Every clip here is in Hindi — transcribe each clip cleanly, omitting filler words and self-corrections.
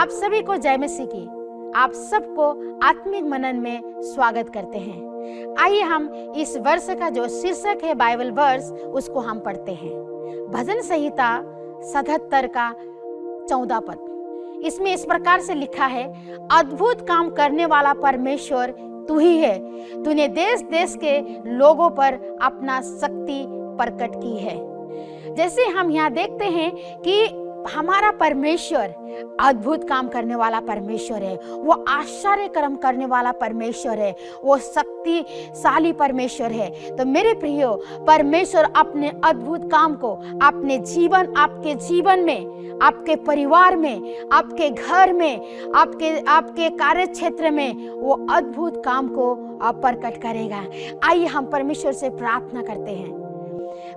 आप सभी को जय मसीह की, आप सबको आत्मिक मनन में स्वागत करते हैं। आइए हम इस वर्ष का जो शीर्षक है बाइबल वर्स, उसको हम पढ़ते हैं। भजन संहिता 77 का 14 पद। इसमें इस प्रकार से लिखा है, अद्भुत काम करने वाला परमेश्वर तू ही है, तूने देश देश के लोगों पर अपना शक्ति प्रकट की है। जैसे हम यहाँ देखते हैं कि हमारा परमेश्वर अद्भुत काम करने वाला परमेश्वर है, वो आश्चर्य कर्म करने वाला परमेश्वर है, वो शक्तिशाली परमेश्वर है। तो मेरे प्रियो, परमेश्वर अपने अद्भुत काम को अपने जीवन, आपके जीवन में, आपके परिवार में, आपके घर में, आपके कार्य क्षेत्र में वो अद्भुत काम को प्रकट करेगा। आइए हम परमेश्वर से प्रार्थना करते हैं।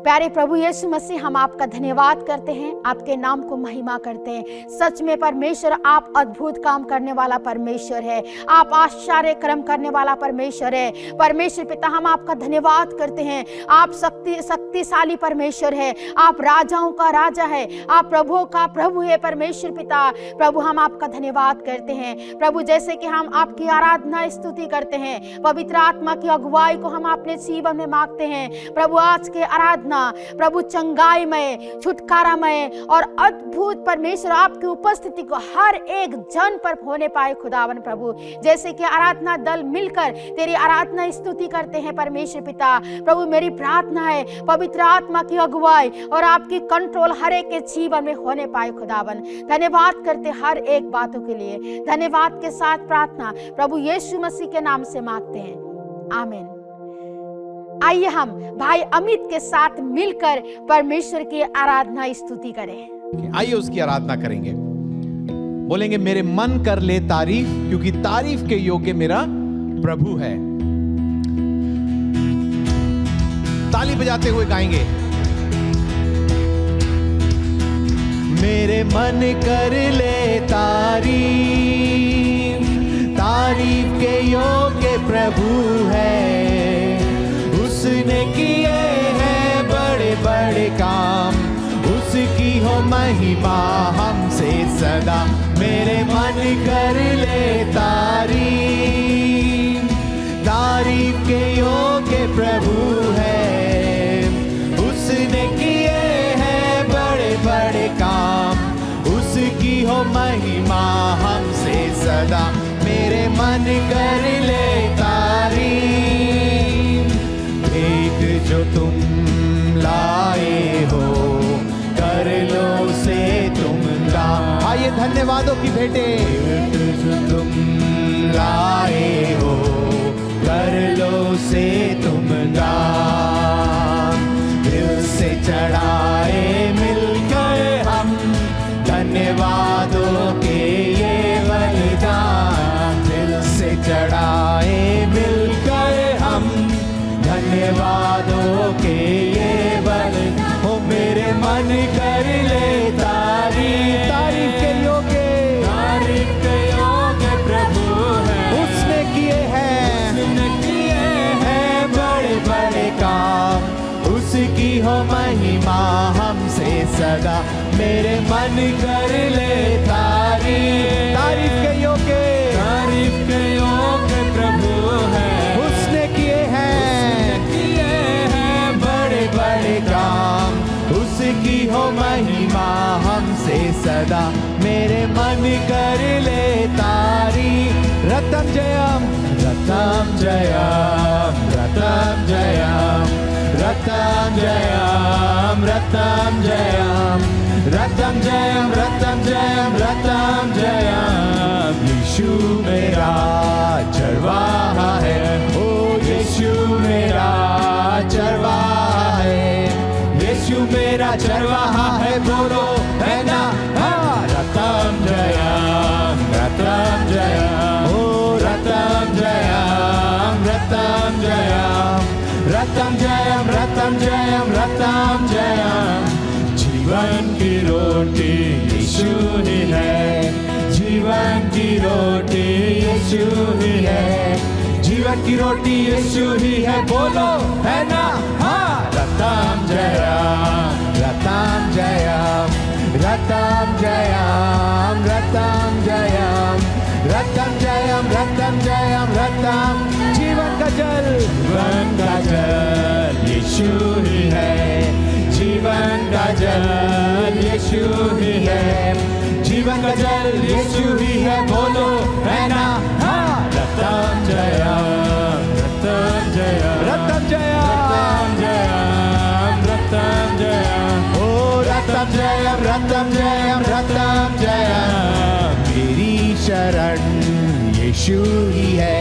प्यारे प्रभु यीशु मसीह, हम आपका धन्यवाद करते हैं, आपके नाम को महिमा करते हैं। सच में परमेश्वर, आप अद्भुत काम करने वाला परमेश्वर है, आप आश्चर्य कर्म करने वाला परमेश्वर है। परमेश्वर पिता, हम आपका धन्यवाद करते हैं। आप शक्तिशाली परमेश्वर है, आप राजाओं का राजा है, आप प्रभुओं का प्रभु है। परमेश्वर पिता, प्रभु हम आपका धन्यवाद करते हैं। प्रभु, जैसे कि हम आपकी आराधना स्तुति करते हैं, पवित्र आत्मा की अगुवाई को हम अपने जीवन में मांगते हैं। प्रभु, आज के आराधना प्रभु चंगाई में, छुटकारा में और अद्भुत परमेश्वर आपकी उपस्थिति को हर एक जन पर होने पाए खुदावन प्रभु। जैसे कि आराधना दल मिलकर तेरी आराधना स्तुति करते हैं परमेश्वर पिता, प्रभु मेरी प्रार्थना है पवित्र आत्मा की अगुवाई और आपकी कंट्रोल हर एक के जीवन में होने पाए खुदावन। धन्यवाद करते हर एक बातों के लिए, धन्यवाद के साथ प्रार्थना प्रभु यीशु मसीह के नाम से मांगते हैं, आमीन। आइए हम भाई अमित के साथ मिलकर परमेश्वर की आराधना स्तुति करें। आइए उसकी आराधना करेंगे। बोलेंगे, मेरे मन कर ले तारीफ, क्योंकि तारीफ के योग्य मेरा प्रभु है। ताली बजाते हुए गाएंगे। मेरे मन कर ले तारीफ, तारीफ के योग्य प्रभु है। उसने किए हैं बड़े बड़े काम, उसकी हो महिमा हमसे सदा। मेरे मन कर ले तारीफ, तारीफ के योग्य प्रभु है। उसने किए हैं बड़े बड़े काम, उसकी हो महिमा हमसे सदा। मेरे मन कर ले तारीफ, जो तुम लाए हो कर लो से तुम गा। आइए धन्यवादों की भेंटें। जो तुम लाए हो कर लो से तुम गा। दिल से चढ़ाए मिलकर हम धन्यवादों के ये बलिदान। दिल से चढ़ाए मिलकर हम धन्यवादों के ये बलिदान। हो मेरे मन कर ले तारीफ, तारीफ के योग्य, तारीफ के योग्य प्रभु है। उसने किए हैं बड़े बड़े काम, उसकी हो महिमा हमसे सदा। मेरे मन कर ले तारीफ, तारीफ के योग्य, तारीफ के योग्य प्रभु है। उसने किए हैं बड़े काम, उसकी हो महिमा हमसे सदा। मेरे मन कर ले तारीफ। रतम जयम, रतम जयम, रतम जयम, रतम जयम, रतम जयम, रतम जयम, रतम जयम, रतम जयम। यीशु मेरा चरवाहा है, ओ यीशु मेरा चरवाहा है। यीशु मेरा चरवाहा है, बोलो है ना। रतम जयम, रतम जयम, ओ रतम जयम, रतम जयम, रतम जयम, रतम जयम, रतम जयम। जीवन की रोटी यीशु ही है, जीवन की रोटी यीशु ही है। जीवन की रोटी यीशु ही है, बोलो है ना। रतम जयम, रतम जयम, रतम जयम, रतम जयम। रत्तम जयम रत्तम जयम रत्तम जीवन का जल यीशु ही है जीवन का जल यीशु ही है जीवन का जल यीशु ही है बोलो है ना हाँ रत्तम जयम रत्तम जयम रत्तम जयम रत्तम जयम ओ रत्तम जयम रत्तम जयम रत्तम जयम मेरी शरण यीशु ही है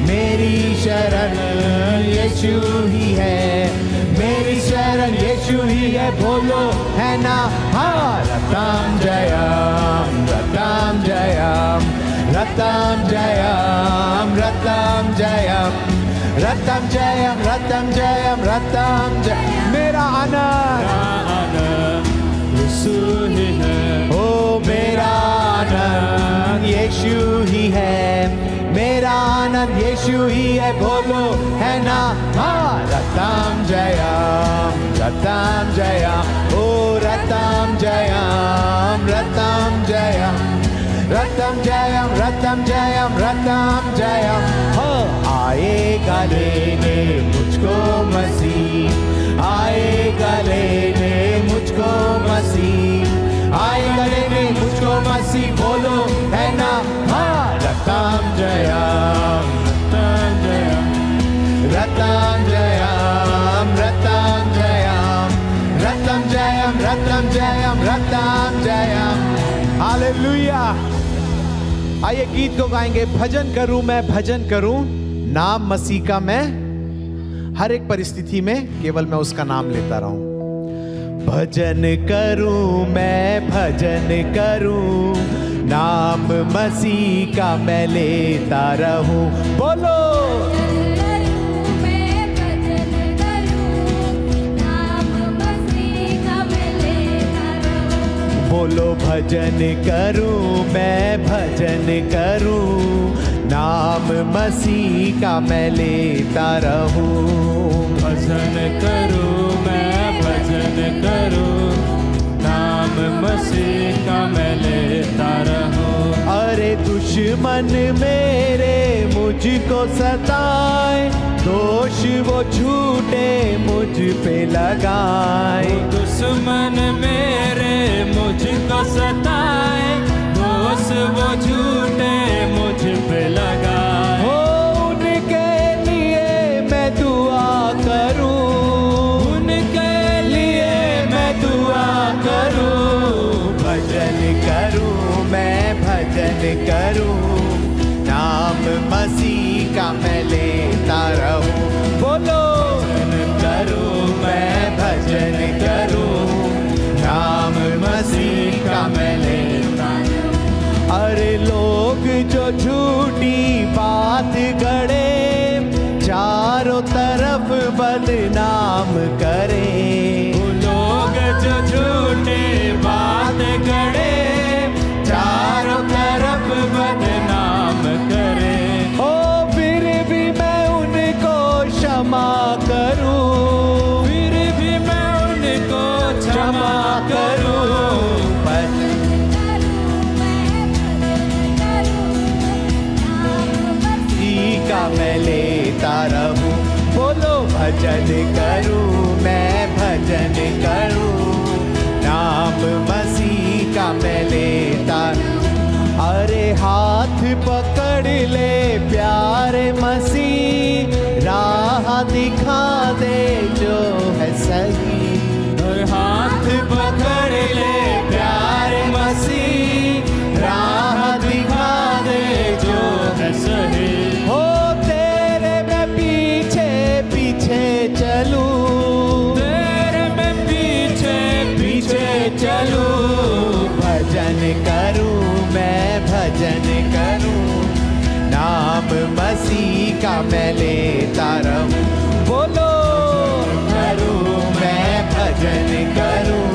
मेरी शरण यीशु ही है मेरी शरण यीशु ही है बोलो है ना हाँ रत्तम जयम रत्तम जयम रत्तम जयम रत्तम जयम रत्तम जयम रत्तम जयम रत्तम जयम मेरा आनंद यीशु ही है ओ मेरा आनंद यीशु ही है मेरा आनंद यीशु ही है बोलो है ना हाँ रत्तम जयम ओ रत्तम जयम रत्तम जयम रत्तम जयम रत्तम जयम रत्तम जयम हो आएगा लेने मुझको मसीह आएगा लेने मुझको मसीह आएगा लेने मुझको मसीह बोलो है ना हाँ रत्तम जयम रत्तम जयम रत्तम जयम रत्तम जयम रत्तम जयम रत्तम जयम हालेलुया। आइए गीत को गाएंगे भजन करूं मैं भजन करूं नाम मसीह का मैं हर एक परिस्थिति में केवल मैं उसका नाम लेता रहूं भजन करूं मैं भजन करूं नाम मसीह का मैं लेता रहूं बोलो बोलो भजन करूं मैं भजन करूं नाम मसीह का मैं लेता रहूं भजन करूं मैं भजन करूं नाम मसीह का मैं लेता रहूं अरे दुश्मन मेरे मुझको सताए दोष वो झूठे मुझ पे लगाए दुश्मन मेरे मुझको सताए दोष वो झूठे मुझ पे लगाए हो उनके लिए मैं दुआ करूं उनके लिए मैं दुआ करूं भजन करूं मैं भजन करूं नाम मसीह का मैं लेता रहूं बोलो भजन करूं मैं भजन करूं नाम मसीह का मैं लेता अरे लोग जो झूठी बात गढ़े चारों तरफ बदनाम करे लोग जो झूठे बात गढ़े चारों तरफ बदनाम करे ओ फिर भी मैं उनको क्षमा करूं फिर भी मैं उनको क्षमा करूं मसीह का मैं लेता रहूं बोलो भजन करूं मैं भजन करूं नाम मसीह का मैं लेता अरे हाथ पकड़ ले प्यारे मसीह राह दिखा दे जो है सही और हाथ पकड़ ले प्यारे मसीह राह दिखा दे जो है सही हो तेरे मैं पीछे पीछे चलूं तेरे मैं पीछे पीछे चलूं भजन करूं मैं भजन करूं नाम मसीह का मैं लेता रहूं बोलो करूं मैं भजन करूं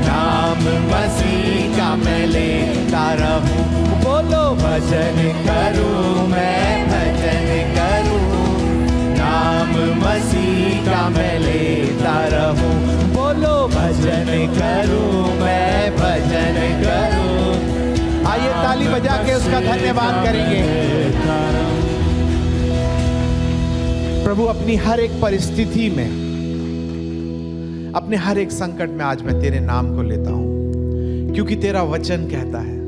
नाम मसीह का मैं लेता रहूं बोलो भजन करूं मैं भजन करूं नाम मसीह का मैं लेता रहूं बोलो भजन करूं मैं भजन करूं आइए ताली बजा के उसका तेरा धन्यवाद करेंगे। प्रभु अपनी हर एक परिस्थिति में, अपने हर एक संकट में आज मैं तेरे नाम को लेता हूं, क्योंकि तेरा वचन कहता है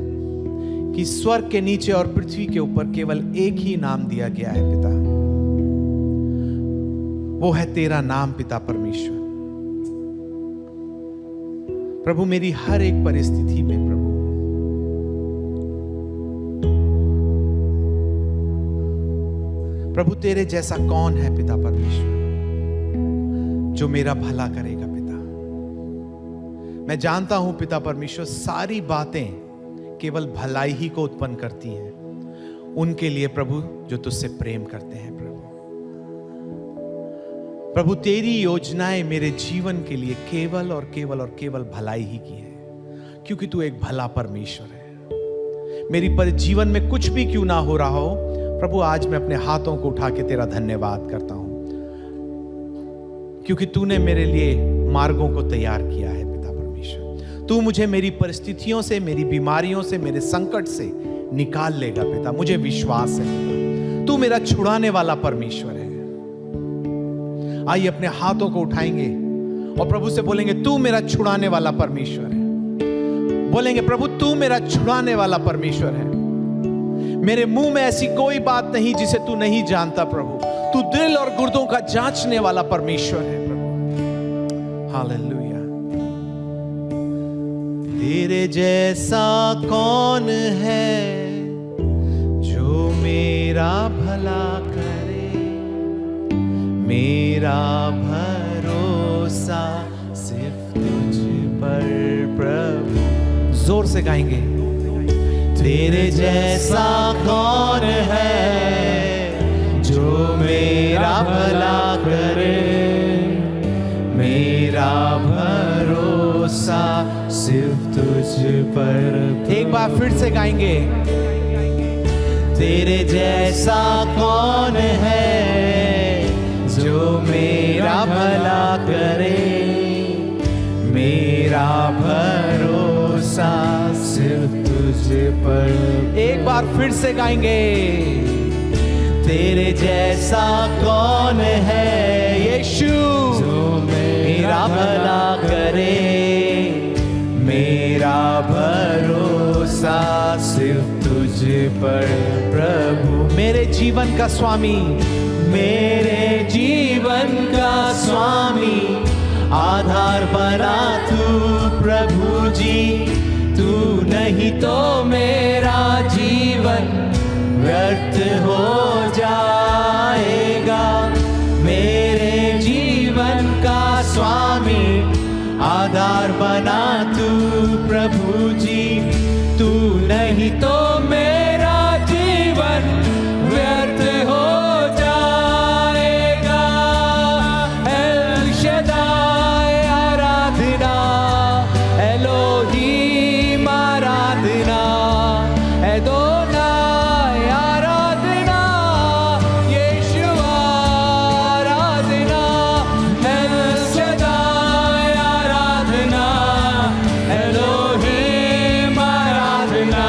कि स्वर्ग के नीचे और पृथ्वी के ऊपर केवल एक ही नाम दिया गया है पिता, वो है तेरा नाम पिता परमेश्वर। प्रभु मेरी हर एक परिस्थिति में प्रभु तेरे जैसा कौन है पिता परमेश्वर जो मेरा भला करेगा पिता। मैं जानता हूं पिता परमेश्वर सारी बातें केवल भलाई ही को उत्पन्न करती हैं उनके लिए प्रभु जो तुझसे प्रेम करते हैं। प्रभु तेरी योजनाएं मेरे जीवन के लिए केवल और केवल और केवल भलाई ही की है, क्योंकि तू एक भला परमेश्वर है। मेरी जीवन में कुछ भी क्यों ना हो रहा हो प्रभु, आज मैं अपने हाथों को उठा के तेरा धन्यवाद करता हूं, क्योंकि तूने मेरे लिए मार्गों को तैयार किया है पिता परमेश्वर। तू मुझे मेरी परिस्थितियों से, मेरी बीमारियों से, मेरे संकट से निकाल लेगा पिता, मुझे विश्वास है पिता। तू मेरा छुड़ाने वाला परमेश्वर है। आइए अपने हाथों को उठाएंगे और प्रभु से बोलेंगे, तू मेरा छुड़ाने वाला परमेश्वर है। बोलेंगे, प्रभु तू मेरा छुड़ाने वाला परमेश्वर है। मेरे मुंह में ऐसी कोई बात नहीं जिसे तू नहीं जानता प्रभु। तू दिल और गुर्दों का जांचने वाला परमेश्वर है प्रभु। हालेलुया। तेरे जैसा कौन है जो मेरा भला करे, मेरा भरोसा सिर्फ तुझ पर प्रभु। जोर से गाएंगे, तेरे जैसा कौन है जो मेरा भला करे, मेरा भरोसा सिर्फ तुझ पर। एक बार फिर से गाएंगे, तेरे जैसा कौन है जो मेरा भला करे, मेरा भरोसा सिर्फ तुझ पर। एक बार फिर से गाएंगे, तेरे जैसा कौन है यीशु जो मेरा भला करे, मेरा भरोसा सिर्फ तुझ पर प्रभु। मेरे जीवन का स्वामी, मेरे जीवन का स्वामी, आधार बना तू प्रभु जी। तू नहीं तो मेरा जीवन व्यर्थ हो जाएगा। मेरे जीवन का स्वामी, आधार बना तू प्रभु जी। तू नहीं तो मेरा जीवन व्यर्थ हो जाएगा। एल शदाई आराधना, एलोहीम आराधना, एदोनाई आराधना, यीशुआ आराधना। एल शदाई आराधना, एलोहीम आराधना,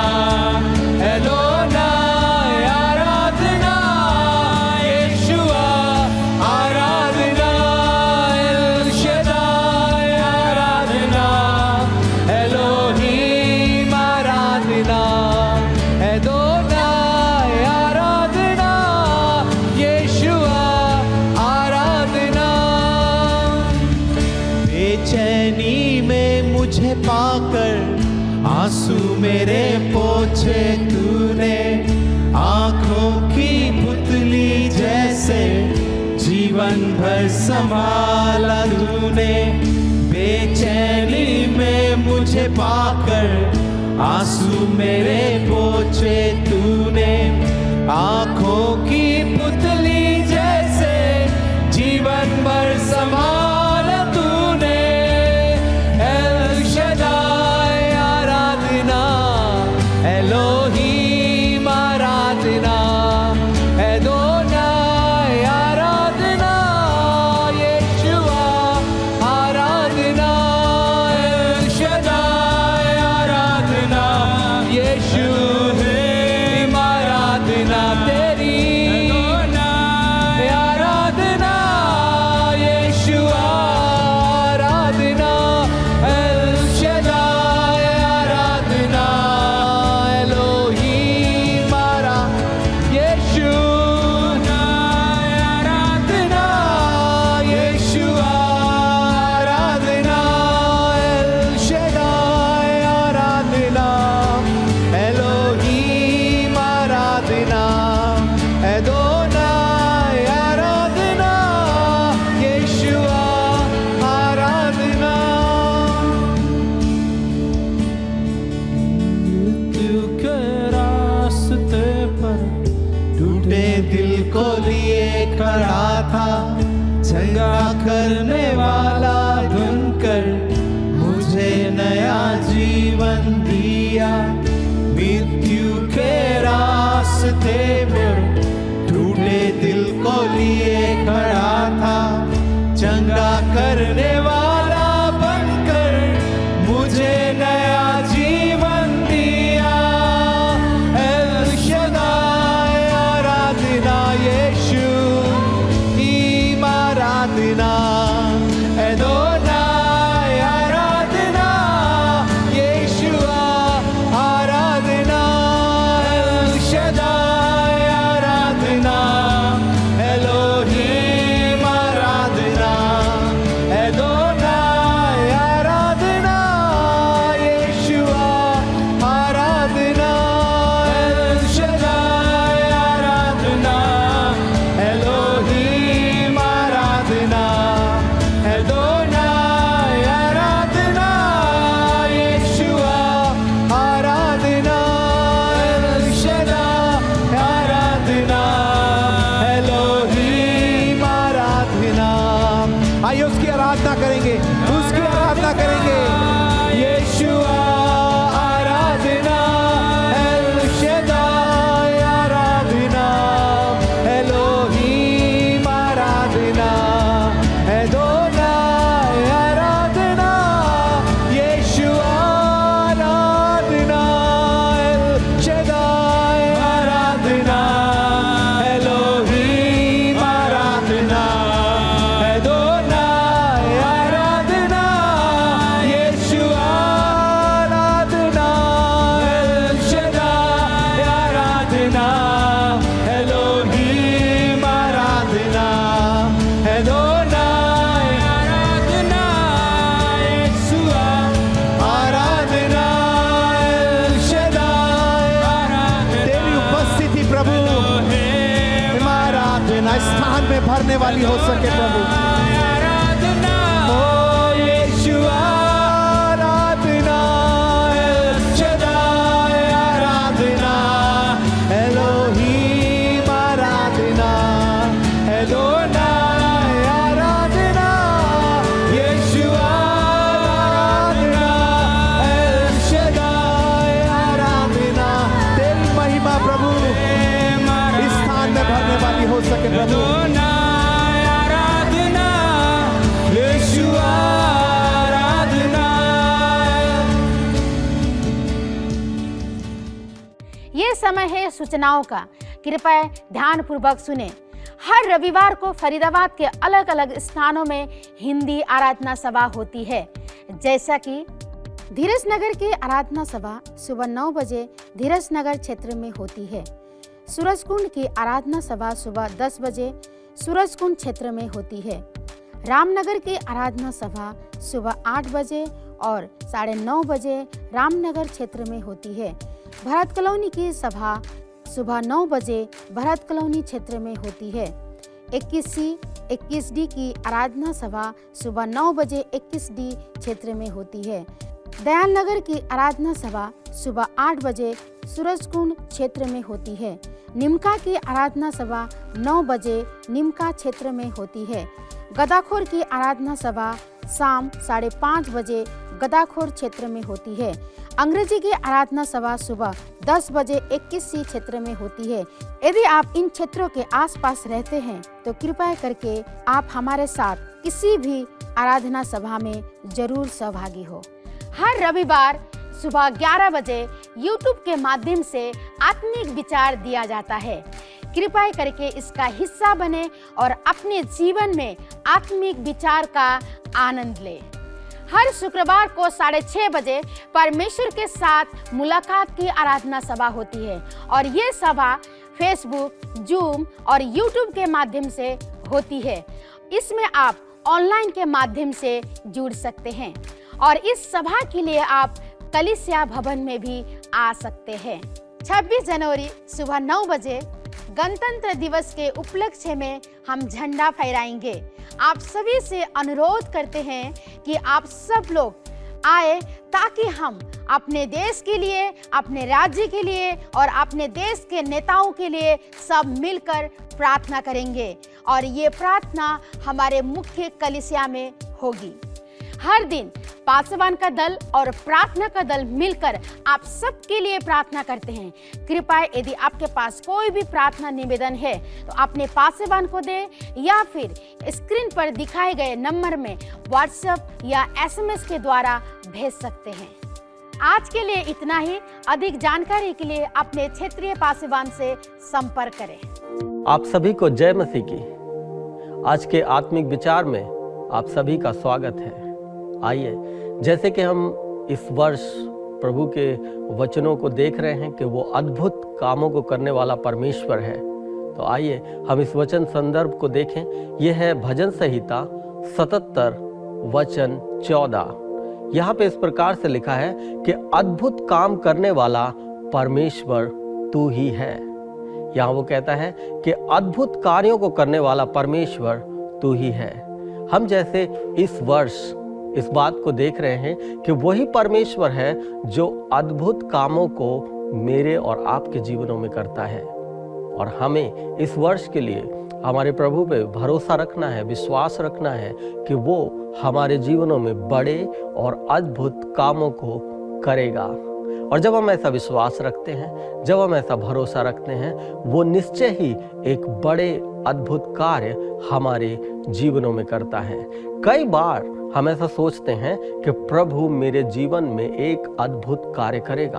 एदोनाई आराधना, यीशुआ आराधना। एल शदाई आराधना, एलोहीम आराधना, एदोनाई आराधना, यीशुआ आराधना। बेचैनी में मुझे पाकर आंसू मेरे पोछे तूने, आंखों की पुतली जैसे जीवन भर संभाला तूने। बेचैनी में मुझे पाकर आंसू मेरे पोछे तूने, आंखों की पुतली जैसे जीवन भर संभाला तूने। एल शदाई आराधना, एलोहीम आराधना, एदोनाई आराधना, यीशुआ आराधना। एल शदाई आराधना, यीशु है चंगा करने वाला बनकर मुझे नया जीवन दिया। मृत्यु के रास्ते में टूटे दिल को लिए खड़ा था, चंगा करने वाला बनकर मुझे नया जीवन दिया। एल शदाई आराधना यीशु, ईम आराधना एदोनाई आराधना यीशुआ आराधना। एल शदाई आराधना एलोहीम आराधना एदोनाई आराधना यीशुआ आराधना। एल शदाई आराधना एलोहीम आराधना एदोनाई आराधना यीशुआ आराधना। एल शदाई आराधना एलोहीम आराधना। आइए उसकी आराधना करेंगे, उसकी आराधना करेंगे। यीशुआ आराधना, एल शदाई आराधना एलोहीम आराधना एदोनाई आराधना यीशुआ आराधना। एल शदाई आराधना एलोहीम आराधना एदोनाई आराधना यीशुआ आराधना। एल शदाई आराधना एलोहीम आराधना एदोनाई आराधना यीशुआ आराधना। एल शदाई आराधना। तेरी उपस्थिति प्रभु आराधना इस स्थान में भरने वाली हो सके प्रभु। ओ यीशुआ आराधना, एल शदाई आराधना एलोहीम आराधना एदोनाई आराधना यीशुआ आराधना। एल शदाई आराधना। तेरी महिमा प्रभु इस स्थान में भरने वाली हो सके प्रभु। आराधना यीशुआ आराधना। ये समय है सूचनाओं का, कृपया ध्यान पूर्वक सुने। हर रविवार को फरीदाबाद के अलग अलग स्थानों में हिंदी आराधना सभा होती है, जैसा कि धीरज नगर की आराधना सभा सुबह 9 बजे धीरज नगर क्षेत्र में होती है। सूरजकुंड की आराधना सभा सुबह 10 बजे सूरजकुंड क्षेत्र में होती है। रामनगर की आराधना सभा सुबह 8 बजे और 9:30 बजे रामनगर क्षेत्र में होती है। भरत कॉलोनी की सभा सुबह 9 बजे भरत कॉलोनी क्षेत्र में होती है। 21C 21D की आराधना सभा सुबह 9 बजे 21D क्षेत्र में होती है। दयाल नगर की आराधना सभा सुबह 8 बजे सूरजकुंड क्षेत्र में होती है। निमका की आराधना सभा 9 बजे निमका क्षेत्र में होती है। गदाखोर की आराधना सभा शाम 5:30 बजे गदाखोर क्षेत्र में होती है। अंग्रेजी की आराधना सभा सुबह 10 बजे 21C क्षेत्र में होती है। यदि आप इन क्षेत्रों के आसपास रहते हैं तो कृपया करके आप हमारे साथ किसी भी आराधना सभा में जरूर सहभागी हो। हर रविवार सुबह 11 बजे YouTube के माध्यम से आत्मिक विचार दिया जाता है। कृपया करके इसका हिस्सा बने और अपने जीवन में आत्मिक विचार का आनंद ले। हर शुक्रवार को 6:30 बजे परमेश्वर के साथ मुलाकात की आराधना सभा होती है और ये सभा फेसबुक, जूम और यूट्यूब के माध्यम से होती है। इसमें आप ऑनलाइन के माध्यम से जुड़ सकते हैं और इस सभा के लिए आप कलीसिया भवन में भी आ सकते हैं। 26 जनवरी सुबह 9 बजे गणतंत्र दिवस के उपलक्ष्य में हम झंडा फहराएंगे। आप सभी से अनुरोध करते हैं कि आप सब लोग आए ताकि हम अपने देश के लिए, अपने राज्य के लिए और अपने देश के नेताओं के लिए सब मिलकर प्रार्थना करेंगे। और ये प्रार्थना हमारे मुख्य कलीसिया में होगी। हर दिन पासवान का दल और प्रार्थना का दल मिलकर आप सबके लिए प्रार्थना करते हैं। कृपया यदि आपके पास कोई भी प्रार्थना निवेदन है तो अपने पासवान को दें या फिर स्क्रीन पर दिखाए गए नंबर में व्हाट्सएप या SMS के द्वारा भेज सकते हैं। आज के लिए इतना ही। अधिक जानकारी के लिए अपने क्षेत्रीय पासवान से संपर्क करें। आप सभी को जय मसीह की। आज के आत्मिक विचार में आप सभी का स्वागत है। आइए, जैसे कि हम इस वर्ष प्रभु के वचनों को देख रहे हैं कि वो अद्भुत कामों को करने वाला परमेश्वर है, तो आइए हम इस वचन संदर्भ को देखें। यह है भजन संहिता 77 वचन 14। यहाँ पे इस प्रकार से लिखा है कि अद्भुत काम करने वाला परमेश्वर तू ही है। यहाँ वो कहता है कि अद्भुत कार्यों को करने वाला परमेश्वर तू ही है। हम जैसे इस वर्ष इस बात को देख रहे हैं कि वही परमेश्वर है जो अद्भुत कामों को मेरे और आपके जीवनों में करता है। और हमें इस वर्ष के लिए हमारे प्रभु पे भरोसा रखना है, विश्वास रखना है कि वो हमारे जीवनों में बड़े और अद्भुत कामों को करेगा। और जब हम ऐसा विश्वास रखते हैं, जब हम ऐसा भरोसा रखते हैं, वो निश्चय ही एक बड़े अद्भुत कार्य हमारे जीवनों में करता है। कई बार हम ऐसा सोचते हैं कि प्रभु मेरे जीवन में एक अद्भुत कार्य करेगा,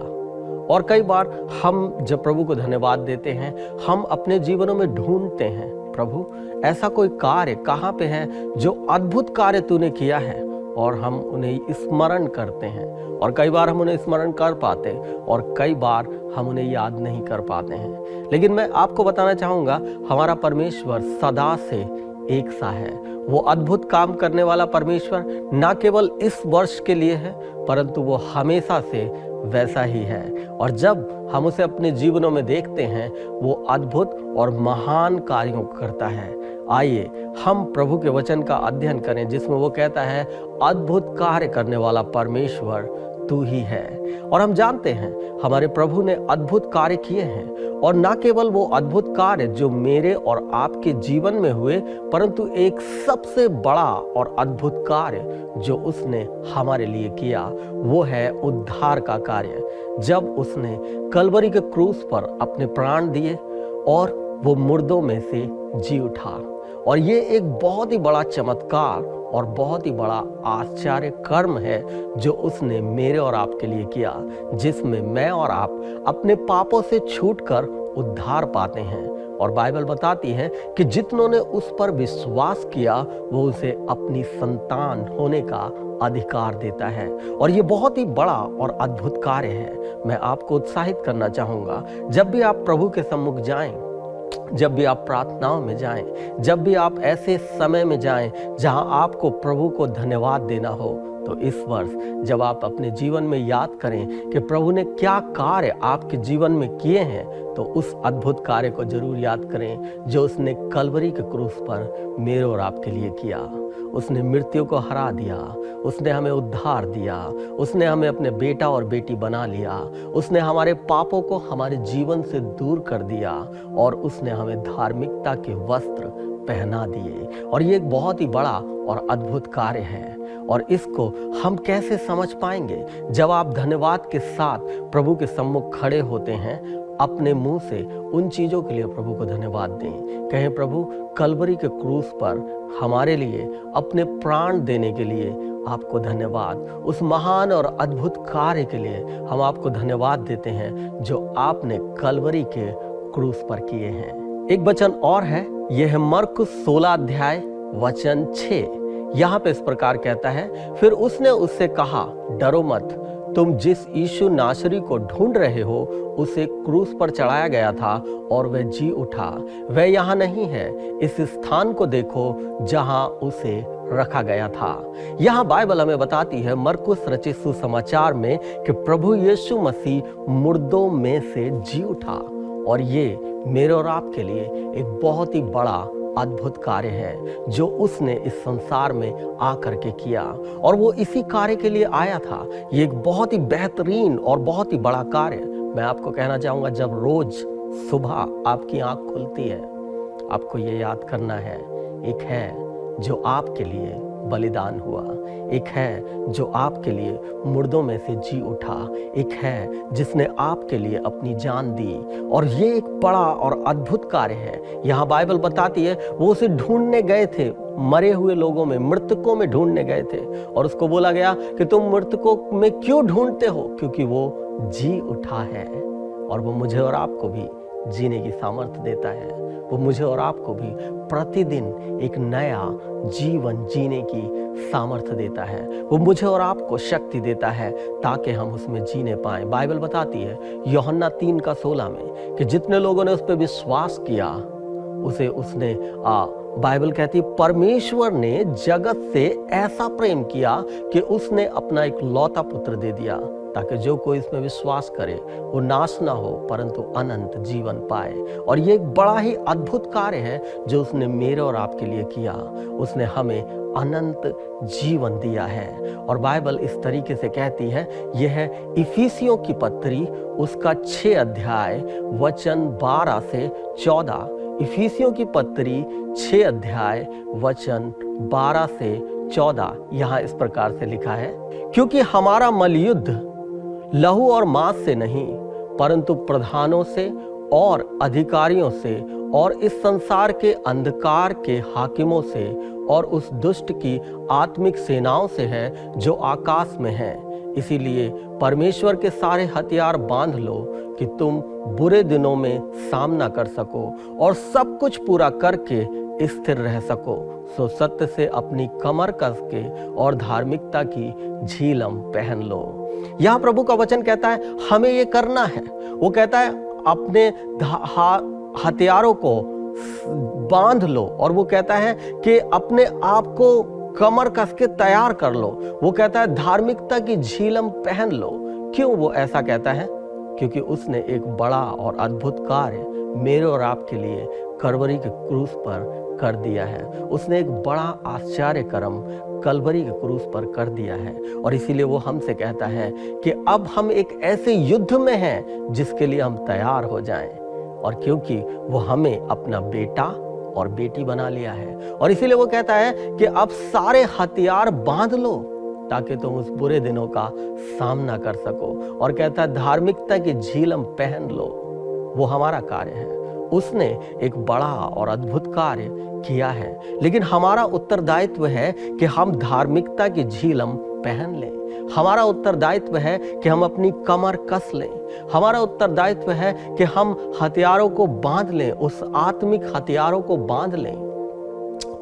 और कई बार हम जब प्रभु को धन्यवाद देते हैं, हम अपने जीवनों में ढूंढते हैं, प्रभु ऐसा कोई कार्य कहाँ पे है जो अद्भुत कार्य तूने किया है, और हम उन्हें स्मरण करते हैं। और कई बार हम उन्हें स्मरण कर पाते और कई बार हम उन्हें याद नहीं कर पाते हैं। लेकिन मैं आपको बताना चाहूँगा, हमारा परमेश्वर सदा से एक सा है। वो अद्भुत काम करने वाला परमेश्वर ना केवल इस वर्ष के लिए है, परंतु वो हमेशा से वैसा ही है। और जब हम उसे अपने जीवनों में देखते हैं, वो अद्भुत और महान कार्यों को करता है। आइए हम प्रभु के वचन का अध्ययन करें, जिसमें वो कहता है अद्भुत कार्य करने वाला परमेश्वर तू ही है। और हम जानते हैं हमारे प्रभु ने अद्भुत कार्य किए हैं, और ना केवल वो अद्भुत कार्य जो मेरे और आपके जीवन में हुए, परंतु एक सबसे बड़ा और अद्भुत कार्य जो उसने हमारे लिए किया, वो है उद्धार का कार्य। जब उसने कलवरी के क्रूस पर अपने प्राण दिए और वो मुर्दों में से जी उठा। और ये एक बहुत ही बड़ा चमत्कार और बहुत ही बड़ा आश्चर्य कर्म है जो उसने मेरे और आपके लिए किया, जिसमें मैं और आप अपने पापों से छूटकर उद्धार पाते हैं। और बाइबल बताती है कि जितनों ने उस पर विश्वास किया, वो उसे अपनी संतान होने का अधिकार देता है। और ये बहुत ही बड़ा और अद्भुत कार्य है। मैं आपको उत्साहित करना चाहूँगा, जब भी आप प्रभु के सम्मुख जाएं, जब भी आप प्रार्थनाओं में जाएं, जब भी आप ऐसे समय में जाएं जहां आपको प्रभु को धन्यवाद देना हो, तो इस वर्ष जब आप अपने जीवन में याद करें कि प्रभु ने क्या कार्य आपके जीवन में किए हैं, तो उस अद्भुत कार्य को जरूर याद करें जो उसने कलवरी के क्रूस पर मेरे और आपके लिए किया। उसने मृत्यु को हरा दिया, उसने हमें उद्धार दिया, उसने हमें अपने बेटा और बेटी बना लिया, उसने हमारे पापों को हमारे जीवन से दूर कर दिया, और उसने हमें धार्मिकता के वस्त्र पहना दिए। और ये एक बहुत ही बड़ा और अद्भुत कार्य है। और इसको हम कैसे समझ पाएंगे? जब आप धन्यवाद के साथ प्रभु के सम्मुख खड़े होते हैं, अपने मुंह से उन चीज़ों के लिए प्रभु को धन्यवाद दें। कहें, प्रभु कलवरी के क्रूस पर हमारे लिए अपने प्राण देने के लिए आपको धन्यवाद। उस महान और अद्भुत कार्य के लिए हम आपको धन्यवाद देते हैं जो आपने कलवरी के क्रूस पर किए हैं। एक वचन और है, यह है मरकुस 16 अध्याय वचन 6। यहाँ पे इस प्रकार कहता है, फिर उसने उससे कहा, डरो मत, तुम जिस यीशु नासरी को ढूंढ रहे हो, उसे क्रूस पर चढ़ाया गया था और वह जी उठा। वह यहाँ नहीं है, इस स्थान को देखो जहाँ उसे रखा गया था। यहाँ बाइबल हमें बताती है मरकुस रचित सुसमाचार में कि प्रभु यीशु मसीह मुर्दों में से जी उठा। और ये मेरे और आपके लिए एक बहुत ही बड़ा अद्भुत कार्य है जो उसने इस संसार में आकर के किया, और वो इसी कार्य के लिए आया था। ये एक बहुत ही बेहतरीन और बहुत ही बड़ा कार्य। मैं आपको कहना चाहूँगा, जब रोज सुबह आपकी आँख खुलती है, आपको ये याद करना है, एक है जो आपके लिए बलिदान हुआ, एक है जो आपके लिए मुर्दों में से जी उठा, एक है जिसने आपके लिए अपनी जान दी। और ये एक बड़ा और अद्भुत कार्य है। यहाँ बाइबल बताती है वो उसे ढूंढने गए थे, मरे हुए लोगों में, मृतकों में ढूंढने गए थे, और उसको बोला गया कि तुम मृतकों में क्यों ढूंढते हो, क्योंकि वो जी उठा है और वो मुझे और आपको भी जीने की सामर्थ्य देता है। वो मुझे और आपको भी प्रतिदिन एक नया जीवन जीने की सामर्थ्य देता है। वो मुझे और आपको शक्ति देता है ताकि हम उसमें जीने पाएं। बाइबल बताती है यूहन्ना 3:16 में कि जितने लोगों ने उस पर विश्वास किया, उसे उसने बाइबल कहती है परमेश्वर ने जगत से ऐसा प्रेम किया कि उसने अपना एक लौता पुत्र दे दिया, ताकि जो कोई इसमें विश्वास करे वो नाश ना हो परंतु अनंत जीवन पाए। और ये एक बड़ा ही अद्भुत कार्य है जो उसने मेरे और आपके लिए किया। उसने हमें अनंत जीवन दिया है। और बाइबल इस तरीके से कहती है, यह है इफिसियों की पत्री उसका 6 अध्याय वचन 12 से 14। इफिसियों की पत्री 6 अध्याय वचन 12 से 14। यहाँ इस प्रकार से लिखा है, क्योंकि हमारा मलयुद्ध लहू और मांस से नहीं परंतु प्रधानों से और अधिकारियों से और इस संसार के अंधकार के हाकिमों से और उस दुष्ट की आत्मिक सेनाओं से है जो आकाश में है। इसीलिए परमेश्वर के सारे हथियार बांध लो कि तुम बुरे दिनों में सामना कर सको और सब कुछ पूरा करके स्थिर रह सको। सो सत्य से अपनी कमर कस के और धार्मिकता की झीलम पहन लो। यहाँ प्रभु का वचन कहता है हमें ये करना है। वो कहता है अपने हथियारों को बांध लो, और वो कहता है कि अपने आप को कमर कस के तैयार कर लो। वो कहता है धार्मिकता की झीलम पहन लो। क्यों वो ऐसा कहता है? क्योंकि उसने एक बड़ा और अद्भुत कार्य मेरे और आपके लिए कलवरी के क्रूस पर कर दिया है। उसने एक बड़ा आश्चर्य कर्म कलवरी के क्रूस पर कर दिया है, और इसीलिए वो हमसे कहता है कि अब हम एक ऐसे युद्ध में हैं जिसके लिए हम तैयार हो जाएं। और क्योंकि वो हमें अपना बेटा और बेटी बना लिया है, और इसीलिए वो कहता है कि अब सारे हथियार बांध लो ताकि तुम उस बुरे दिनों का सामना कर सको। और कहता है धार्मिकता की झीलम पहन लो। वो हमारा कार्य है। उसने एक बड़ा और अद्भुत कार्य किया है, लेकिन हमारा उत्तरदायित्व है कि हम धार्मिकता की झीलम पहन लें। हमारा उत्तरदायित्व है कि हम अपनी कमर कस लें। हमारा उत्तरदायित्व है कि हम हथियारों को बांध लें, उस आत्मिक हथियारों को बांध लें,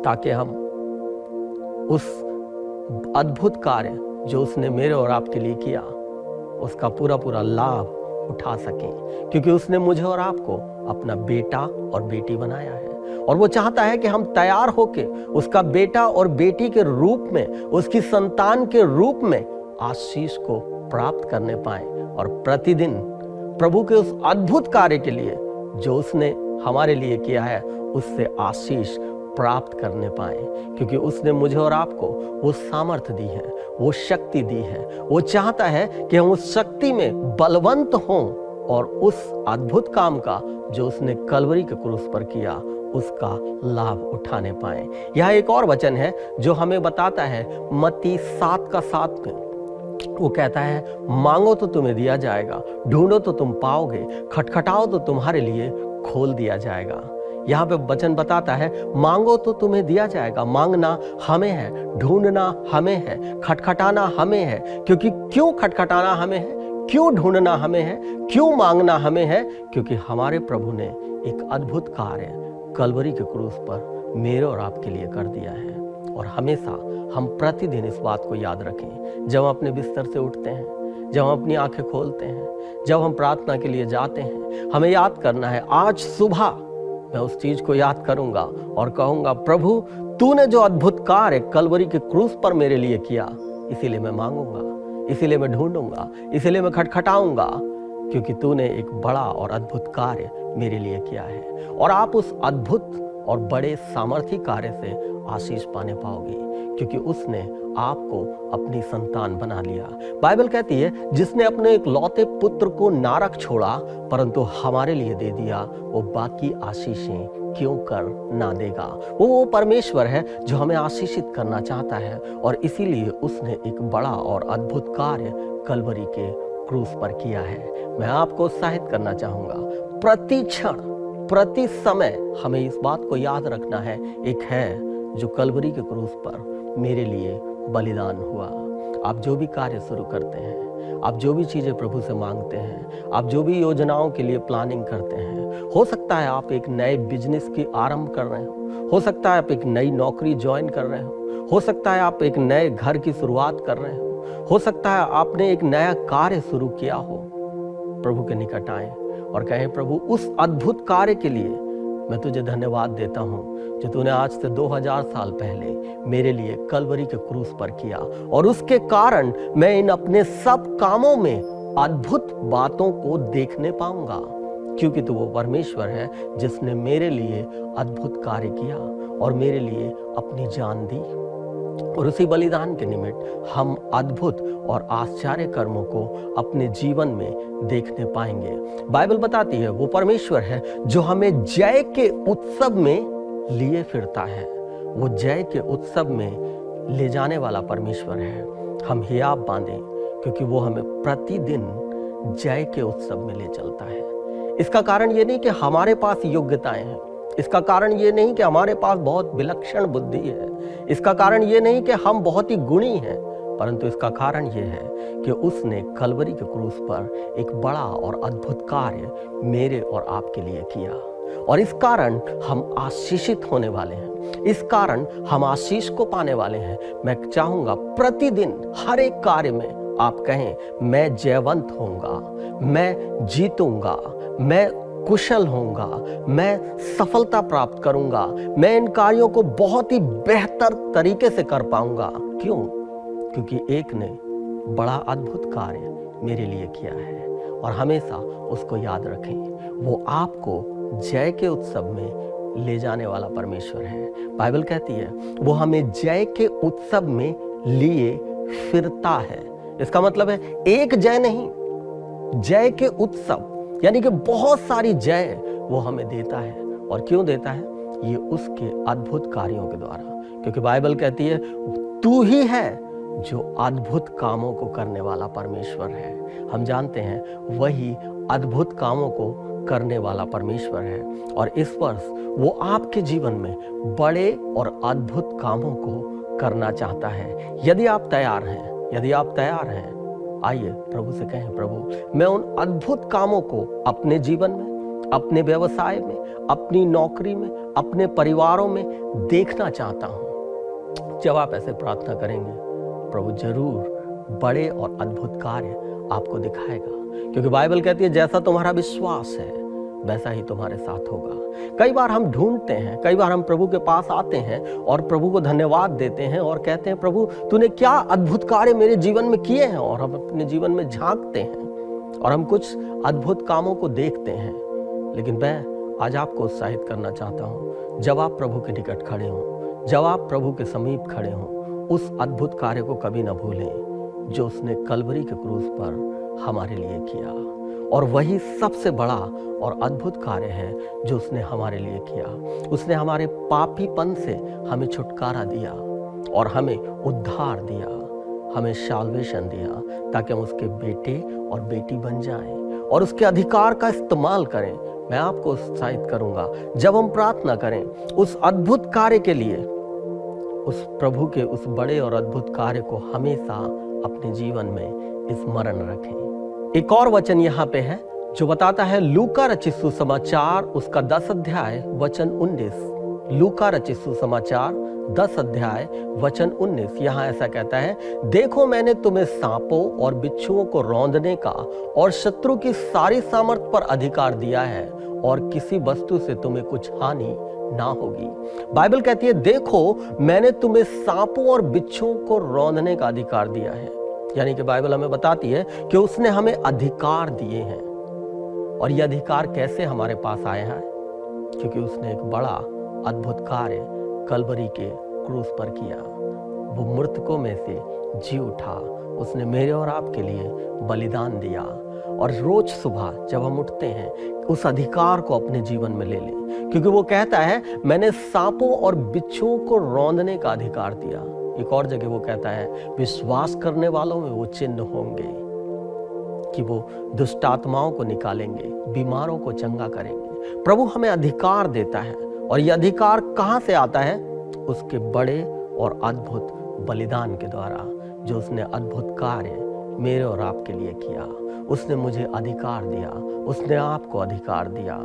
ताकि हम उस अद्भुत कार्य जो उसने मेरे और आपके लिए किया उसका पूरा लाभ उठा सकें। क्योंकि उसने मुझे और आपको अपना बेटा और बेटी बनाया है, और वो चाहता है कि हम तैयार होके उसका बेटा और बेटी के रूप में, उसकी संतान के रूप में आशीष को प्राप्त करने पाएं, और प्रतिदिन प्रभु के उस अद्भुत कार्य के लिए जो उसने हमारे लिए किया है उससे आशीष प्राप्त करने पाए। क्योंकि उसने मुझे और आपको वो सामर्थ्य दी है, वो शक्ति दी है। वो चाहता है कि हम उस शक्ति में बलवंत हों और उस अद्भुत काम का जो उसने कलवरी के क्रूस पर किया उसका लाभ उठाने पाए। यह एक और वचन है जो हमें बताता है मत्ती 7:7 में। वो कहता है मांगो तो तुम्हें दिया जाएगा, ढूंढो तो तुम पाओगे, खटखटाओ तो तुम्हारे लिए खोल दिया जाएगा। यहाँ पे वचन बताता है मांगो तो तुम्हें दिया जाएगा। मांगना हमें है, ढूंढना हमें है, खटखटाना हमें है। क्योंकि क्यों खटखटाना हमें है, क्यों ढूंढना हमें है, क्यों मांगना हमें है? क्योंकि हमारे प्रभु ने एक अद्भुत कार्य कलवरी के क्रूस पर मेरे और आपके लिए कर दिया है। और हमेशा हम प्रतिदिन इस बात को याद रखें। जब हम अपने बिस्तर से उठते हैं, जब हम अपनी आंखें खोलते हैं, जब हम प्रार्थना के लिए जाते हैं, हमें याद करना है आज सुबह मैं उस चीज को याद करूंगा और कहूंगा प्रभु तूने जो अद्भुत कार्य कलवरी के क्रूस पर मेरे लिए किया, इसीलिए मैं मांगूंगा, इसीलिए मैं ढूंढूंगा, इसीलिए मैं खटखटाऊंगा, क्योंकि तूने एक बड़ा और अद्भुत कार्य मेरे लिए किया है। और आप उस अद्भुत और बड़े सामर्थी कार्य से आशीष पाने पाओगे, क्योंकि उसने आपको अपनी संतान बना लिया। बाइबल कहती है जिसने अपने इकलौते पुत्र को ना रख छोड़ा परंतु हमारे लिए दे दिया, वो बाकी आशीषें क्यों कर ना देगा। वो परमेश्वर है जो हमें आशीषित करना चाहता है, और इसीलिए उसने एक बड़ा और अद्भुत कार्य कलवरी के क्रूस पर किया है। मैं आपको उत्साहित करना चाहूंगा, प्रति क्षण प्रति समय हमें इस बात को याद रखना है, एक है जो कलवरी के क्रूस पर मेरे लिए बलिदान हुआ। आप जो भी कार्य शुरू करते हैं, आप जो भी चीज़ें प्रभु से मांगते हैं, आप जो भी योजनाओं के लिए प्लानिंग करते हैं, हो सकता है आप एक नए बिजनेस की आरंभ कर रहे हो सकता है आप एक नई नौकरी ज्वाइन कर रहे हो सकता है आप एक नए घर की शुरुआत कर रहे हो सकता है आपने एक नया कार्य शुरू किया हो। प्रभु के निकट आए और कहें, प्रभु उस अद्भुत कार्य के लिए मैं तुझे धन्यवाद देता हूँ जो तूने आज से 2000 साल पहले मेरे लिए कलवरी के क्रूस पर किया, और उसके कारण मैं इन अपने सब कामों में अद्भुत बातों को देखने पाऊंगा, क्योंकि तू वो परमेश्वर है जिसने मेरे लिए अद्भुत कार्य किया और मेरे लिए अपनी जान दी। और उसी बलिदान के निमित्त हम अद्भुत और आश्चर्य कर्मों को अपने जीवन में देखने पाएंगे। बाइबल बताती है वो परमेश्वर है जो हमें जय के उत्सव में लिए फिरता है। वो जय के उत्सव में ले जाने वाला परमेश्वर है। हम हियाब बांधें, क्योंकि वो हमें प्रतिदिन जय के उत्सव में ले चलता है। इसका कारण ये नहीं कि हमारे पास योग्यताएं हैं, इसका कारण ये नहीं कि हमारे पास बहुत विलक्षण बुद्धि है, इसका कारण ये नहीं कि हम बहुत ही गुणी हैं, परंतु इसका कारण ये है कि उसने कलवरी के क्रूस पर एक बड़ा और अद्भुत कार्य मेरे और आपके लिए किया, और इस कारण हम आशीषित होने वाले हैं, इस कारण हम आशीष को पाने वाले हैं। मैं चाहूंगा प्रतिदिन हर एक कार्य में आप कहें, मैं जयवंत होऊंगा, मैं जीतूंगा, मैं कुशल होऊंगा, मैं सफलता प्राप्त करूंगा, मैं इन कार्यों को बहुत ही बेहतर तरीके से कर पाऊंगा। क्यों? क्योंकि एक ने बड़ा अद्भुत कार्य मेरे लिए किया है। और हमेशा उसको याद रखें, वो आपको जय के उत्सव में ले जाने वाला परमेश्वर है। बाइबल कहती है वो हमें जय के उत्सव में लिए फिरता है। इसका मतलब है एक जय नहीं, जय के उत्सव, यानी कि बहुत सारी जय वो हमें देता है। और क्यों देता है? ये उसके अद्भुत कार्यों के द्वारा, क्योंकि बाइबल कहती है तू ही है जो अद्भुत कामों को करने वाला परमेश्वर है। हम जानते हैं वही अद्भुत कामों को करने वाला परमेश्वर है, और इस वर्ष वो आपके जीवन में बड़े और अद्भुत कामों को करना चाहता है। यदि आप तैयार हैं, यदि आप तैयार हैं, आइए प्रभु से कहें, प्रभु मैं उन अद्भुत कामों को अपने जीवन में, अपने व्यवसाय में, अपनी नौकरी में, अपने परिवारों में देखना चाहता हूं। जब आप ऐसे प्रार्थना करेंगे, प्रभु जरूर बड़े और अद्भुत कार्य आपको दिखाएगा, क्योंकि बाइबल कहती है जैसा तुम्हारा विश्वास है वैसा ही तुम्हारे साथ होगा। कई बार हम ढूंढते हैं, कई बार हम प्रभु के पास आते हैं और प्रभु को धन्यवाद देते हैं और कहते हैं प्रभु तूने क्या अद्भुत कार्य मेरे जीवन में किए हैं, और हम अपने जीवन में झांकते हैं और हम कुछ अद्भुत कामों को देखते हैं। लेकिन मैं आज आपको उत्साहित करना चाहता हूँ, जब आप प्रभु के निकट खड़े हों, जब आप प्रभु के समीप खड़े हों, उस अद्भुत कार्य को कभी ना भूलें जो उसने कलवरी के क्रूस पर हमारे लिए किया। और वही सबसे बड़ा और अद्भुत कार्य है जो उसने हमारे लिए किया। उसने हमारे पापीपन से हमें छुटकारा दिया और हमें उद्धार दिया, हमें साल्वेशन दिया, ताकि हम उसके बेटे और बेटी बन जाएं और उसके अधिकार का इस्तेमाल करें। मैं आपको उत्साहित करूंगा, जब हम प्रार्थना करें उस अद्भुत कार्य के लिए, उस प्रभु के उस बड़े और अद्भुत कार्य को हमेशा अपने जीवन में स्मरण रखें। एक और वचन यहाँ पे है जो बताता है लूका रचित सुसमाचार उसका 10 अध्याय वचन 19। लूका रचित सुसमाचार 10 अध्याय वचन 19। यहाँ ऐसा कहता है, देखो मैंने तुम्हें सांपों और बिच्छुओं को रौंदने का और शत्रु की सारी सामर्थ पर अधिकार दिया है, और किसी वस्तु से तुम्हें कुछ हानि ना होगी। बाइबल कहती है देखो मैंने तुम्हें सांपों और बिच्छुओं को रौंदने का अधिकार दिया है। यानी कि बाइबल हमें बताती है कि उसने हमें अधिकार दिए हैं। और यह अधिकार कैसे हमारे पास आया है? क्योंकि उसने एक बड़ा अद्भुत कार्य कलवरी के क्रूस पर किया। वो मृतकों में से जी उठा, उसने मेरे और आपके लिए बलिदान दिया। और रोज सुबह जब हम उठते हैं उस अधिकार को अपने जीवन में ले लें, क्योंकि वो कहता है मैंने सांपों और बिच्छुओं को रौंदने का अधिकार दिया। एक और जगह वो कहता है विश्वास करने वालों में वो चिन्ह होंगे कि वो दुष्ट आत्माओं को निकालेंगे, बीमारों को चंगा करेंगे। प्रभु हमें अधिकार देता है, और ये अधिकार कहाँ से आता है? उसके बड़े और अद्भुत बलिदान के द्वारा, जो उसने अद्भुत कार्य मेरे और आपके लिए किया। उसने मुझे अधिकार दिया, उसने आपको अधिकार दिया।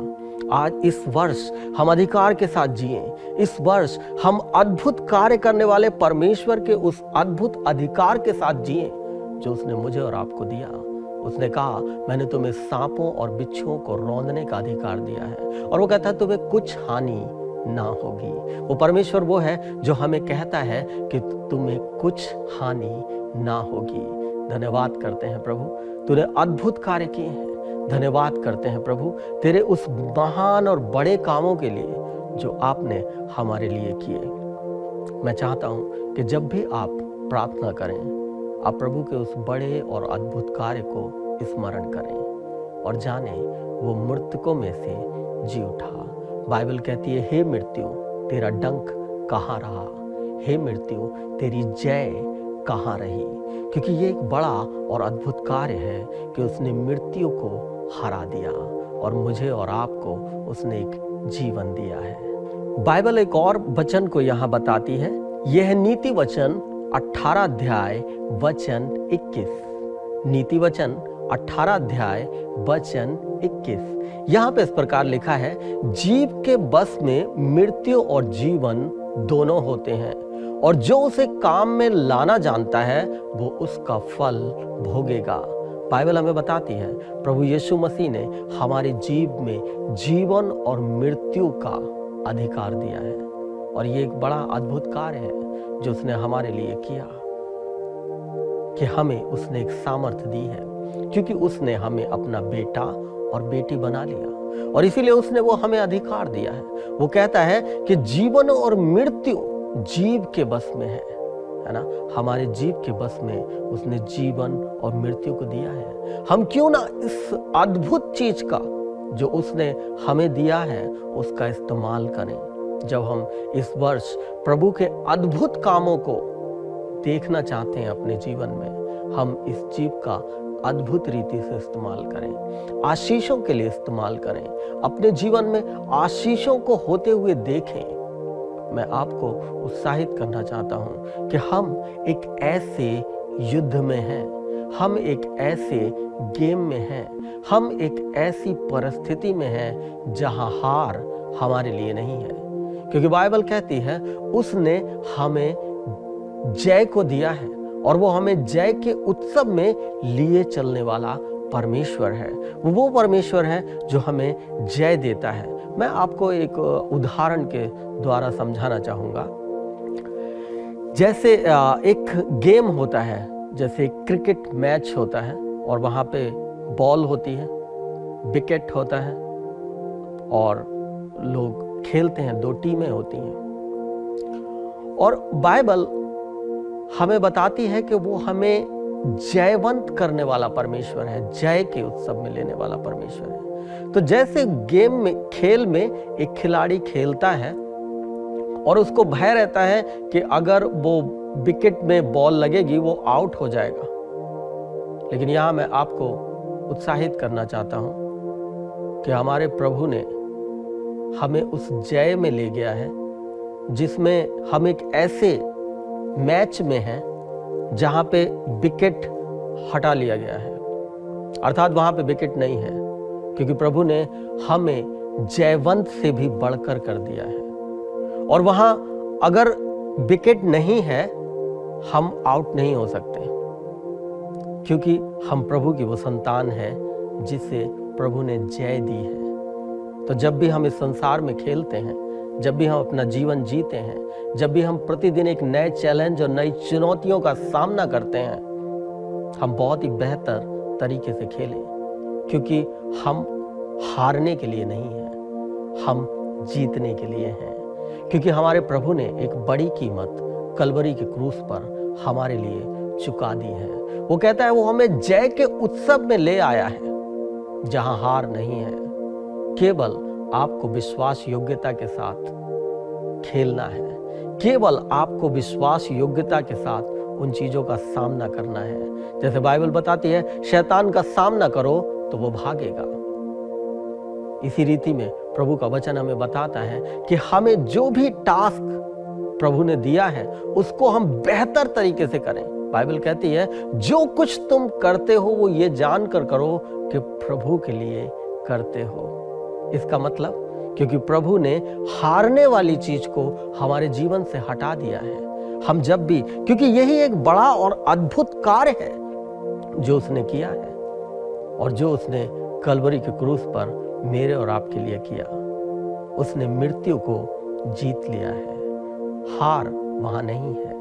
आज इस वर्ष हम अधिकार के साथ जिएं। इस वर्ष हम अद्भुत कार्य करने वाले परमेश्वर के उस अद्भुत अधिकार के साथ जिएं जो उसने मुझे और आपको दिया। उसने कहा मैंने तुम्हें सांपों और बिच्छुओं को रौंदने का अधिकार दिया है, और वो कहता है तुम्हें कुछ हानि ना होगी। वो परमेश्वर वो है जो हमें कहता है कि तुम्हें कुछ हानि ना होगी। धन्यवाद करते हैं प्रभु, तूने अद्भुत कार्य किए हैं। धन्यवाद करते हैं प्रभु तेरे उस महान और बड़े कामों के लिए जो आपने हमारे लिए किए। मैं चाहता हूं कि जब भी आप प्रार्थना करें, आप प्रभु के उस बड़े और अद्भुत कार्य को स्मरण करें और जाने वो मृतकों में से जी उठा। बाइबल कहती है हे मृत्यु तेरा डंक कहाँ रहा, हे मृत्यु तेरी जय कहाँ रही। क्योंकि ये एक बड़ा और अद्भुत कार्य है कि उसने मृत्यु को हरा दिया और मुझे और आपको उसने एक जीवन दिया है। बाइबल एक और वचन को यहाँ बताती है, यह है नीति वचन 18 अध्याय वचन 21। नीति वचन 18 अध्याय वचन 21। यहाँ पे इस प्रकार लिखा है, जीव के बस में मृत्यु और जीवन दोनों होते हैं, और जो उसे काम में लाना जानता है वो उसका फल भोगेगा। बाइबल हमें बताती है प्रभु यीशु मसीह ने हमारे जीव में जीवन और मृत्यु का अधिकार दिया है, और ये एक बड़ा अद्भुत कार्य है जो उसने हमारे लिए किया कि हमें उसने एक सामर्थ्य दी है, क्योंकि उसने हमें अपना बेटा और बेटी बना लिया, और इसीलिए उसने वो हमें अधिकार दिया है। वो कहता है कि जीवन और मृत्यु जीव के बस में है ना, हमारे जीव के बस में उसने जीवन और मृत्यु को दिया है। हम क्यों ना इस अद्भुत चीज का जो उसने हमें दिया है उसका इस्तेमाल करें। जब हम इस वर्ष प्रभु के अद्भुत कामों को देखना चाहते हैं अपने जीवन में, हम इस जीव का अद्भुत रीति से इस्तेमाल करें, आशीषों के लिए इस्तेमाल करें, अपने जीवन में आशीषों को होते हुए देखें। मैं आपको उत्साहित करना चाहता हूं कि हम एक ऐसे युद्ध में हैं, हम एक ऐसे गेम में हैं, हम एक ऐसी परिस्थिति में हैं जहां हार हमारे लिए नहीं है, क्योंकि बाइबल कहती है उसने हमें जय को दिया है, और वो हमें जय के उत्सव में लिए चलने वाला परमेश्वर है। वो परमेश्वर है जो हमें जय देता है। मैं आपको एक उदाहरण के द्वारा समझाना चाहूँगा। जैसे एक गेम होता है, जैसे क्रिकेट मैच होता है, और वहाँ पे बॉल होती है, विकेट होता है, और लोग खेलते हैं, 2 टीमें होती हैं। और बाइबल हमें बताती है कि वो हमें जयवंत करने वाला परमेश्वर है, जय के उत्सव में लेने वाला परमेश्वर है। तो जैसे गेम में, खेल में एक खिलाड़ी खेलता है और उसको भय रहता है कि अगर वो विकेट में बॉल लगेगी वो आउट हो जाएगा, लेकिन यहाँ मैं आपको उत्साहित करना चाहता हूँ कि हमारे प्रभु ने हमें उस जय में ले गया है जिसमें हम एक ऐसे मैच में हैं जहाँ पे विकेट हटा लिया गया है, अर्थात वहाँ पे विकेट नहीं है, क्योंकि प्रभु ने हमें जयवंत से भी बढ़कर कर दिया है। और वहाँ अगर विकेट नहीं है हम आउट नहीं हो सकते, क्योंकि हम प्रभु की वो संतान है जिसे प्रभु ने जय दी है। तो जब भी हम इस संसार में खेलते हैं, जब भी हम अपना जीवन जीते हैं, जब भी हम प्रतिदिन एक नए चैलेंज और नई चुनौतियों का सामना करते हैं, हम बहुत ही बेहतर तरीके से खेलें, क्योंकि हम हारने के लिए नहीं हैं, हम जीतने के लिए हैं। क्योंकि हमारे प्रभु ने एक बड़ी कीमत कलवरी के क्रूस पर हमारे लिए चुका दी है। वो कहता है वो हमें जय के उत्सव में ले आया है जहां हार नहीं है। केवल आपको विश्वास योग्यता के साथ खेलना है, केवल आपको विश्वास योग्यता के साथ उन चीजों का सामना करना है। जैसे बाइबल बताती है, शैतान का सामना करो तो वो भागेगा। इसी रीति में प्रभु का वचन हमें बताता है कि हमें जो भी टास्क प्रभु ने दिया है उसको हम बेहतर तरीके से करें। बाइबल कहती है जो कुछ तुम करते हो वो ये जानकर करो कि प्रभु के लिए करते हो। इसका मतलब क्योंकि प्रभु ने हारने वाली चीज को हमारे जीवन से हटा दिया है। हम जब भी, क्योंकि यही एक बड़ा और अद्भुत कार्य है जो उसने किया है और जो उसने कलवरी के क्रूस पर मेरे और आपके लिए किया। उसने मृत्यु को जीत लिया है। हार वहां नहीं है,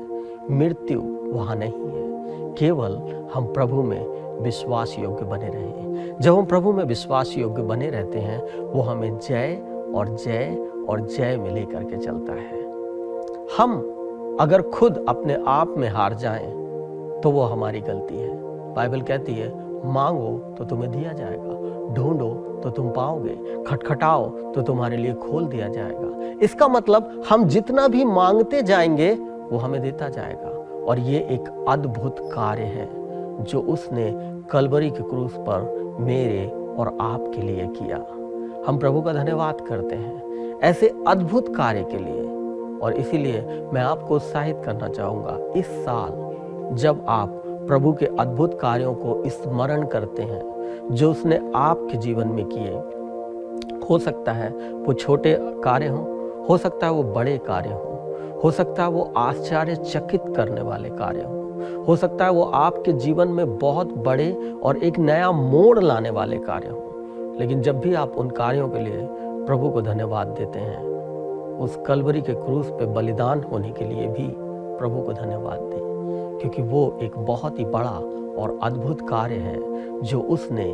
मृत्यु वहां नहीं है। केवल हम प्रभु में विश्वास योग्य बने रहें। जब हम प्रभु में विश्वास योग्य बने रहते हैं वो हमें जय और जय और जय में लेकर के चलता है। हम अगर खुद अपने आप में हार जाएं तो वो हमारी गलती है। बाइबल कहती है मांगो तो तुम्हें दिया जाएगा, ढूंढो तो तुम पाओगे, खटखटाओ तो तुम्हारे लिए खोल दिया जाएगा। इसका मतलब हम जितना भी मांगते जाएंगे वो हमें देता जाएगा। और ये एक अद्भुत कार्य है जो उसने कलवरी के क्रूस पर मेरे और आपके लिए किया। हम प्रभु का धन्यवाद करते हैं ऐसे अद्भुत कार्य के लिए। और इसीलिए मैं आपको उत्साहित करना चाहूँगा, इस साल जब आप प्रभु के अद्भुत कार्यों को स्मरण करते हैं जो उसने आपके जीवन में किए, हो सकता है वो छोटे कार्य हों, हो सकता है वो बड़े कार्य हो सकता है वो आश्चर्यचकित करने वाले कार्य हो सकता है वो आपके जीवन में बहुत बड़े और एक नया मोड़ लाने वाले कार्य हो। लेकिन जब भी आप उन कार्यों के लिए प्रभु को धन्यवाद देते हैं, उस कलवरी के क्रूस पे बलिदान होने के लिए भी प्रभु को धन्यवाद दें, क्योंकि वो एक बहुत ही बड़ा और अद्भुत कार्य है जो उसने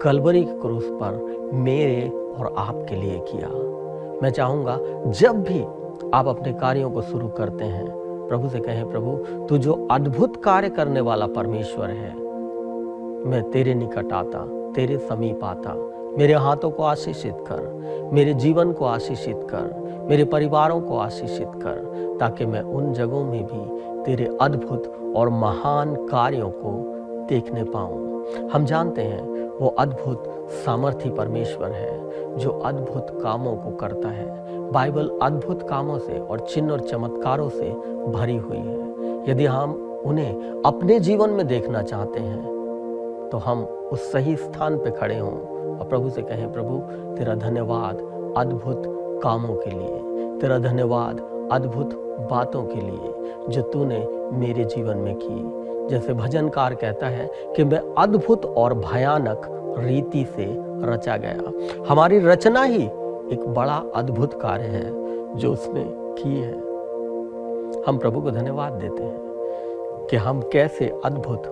कलवरी के क्रूस पर मेरे और आपके लिए किया। मैं चाहूँगा जब भी आप अपने कार्यों को शुरू करते हैं, प्रभु से कहें, प्रभु तू जो अद्भुत कार्य करने वाला परमेश्वर है, मैं तेरे निकट आता, तेरे समीप आता, मेरे हाथों को आशीषित कर, मेरे जीवन को आशीषित कर, मेरे परिवारों को आशीषित कर, ताकि मैं उन जगहों में भी तेरे अद्भुत और महान कार्यों को देखने पाऊं। हम जानते हैं वो अद्भुत सामर्थी परमेश्वर है जो अद्भुत कामों को करता है। बाइबल अद्भुत कामों से और चिन्ह और चमत्कारों से भरी हुई है। यदि हम उन्हें अपने जीवन में देखना चाहते हैं तो हम उस सही स्थान पे खड़े हों और प्रभु से कहें, प्रभु तेरा धन्यवाद अद्भुत कामों के लिए, तेरा धन्यवाद अद्भुत बातों के लिए जो तूने मेरे जीवन में की। जैसे भजनकार कहता है कि मैं अद्भुत और भयानक रीति से रचा गया। हमारी रचना ही एक बड़ा अद्भुत कार्य है जो उसने की है। हम प्रभु को धन्यवाद देते हैं कि हम कैसे अद्भुत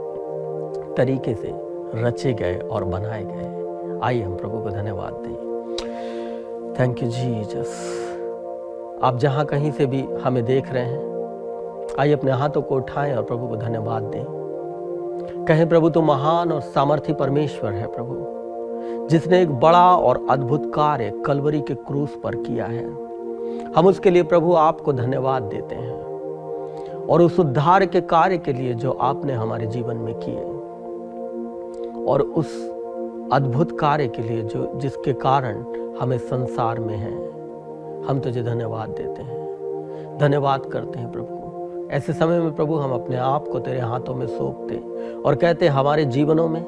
तरीके से रचे गए और बनाए गए। आइए हम प्रभु को धन्यवाद दें। Thank you Jesus. आप जहां कहीं से भी हमें देख रहे हैं, आइए अपने हाथों को उठाएं और प्रभु को धन्यवाद दें। कहें, प्रभु तू महान और सामर्थी परमेश्वर है, प्रभु जिसने एक बड़ा और अद्भुत कार्य कलवरी के क्रूस पर किया है। हम उसके लिए प्रभु आपको धन्यवाद देते हैं और उस उद्धार के कार्य के लिए जो आपने हमारे जीवन में किए और उस अद्भुत कार्य के लिए जो जिसके कारण हमें संसार में है। हम तुझे धन्यवाद देते हैं, धन्यवाद करते हैं प्रभु। ऐसे समय में प्रभु हम अपने आप को तेरे हाथों में सौंपते और कहते हमारे जीवनों में,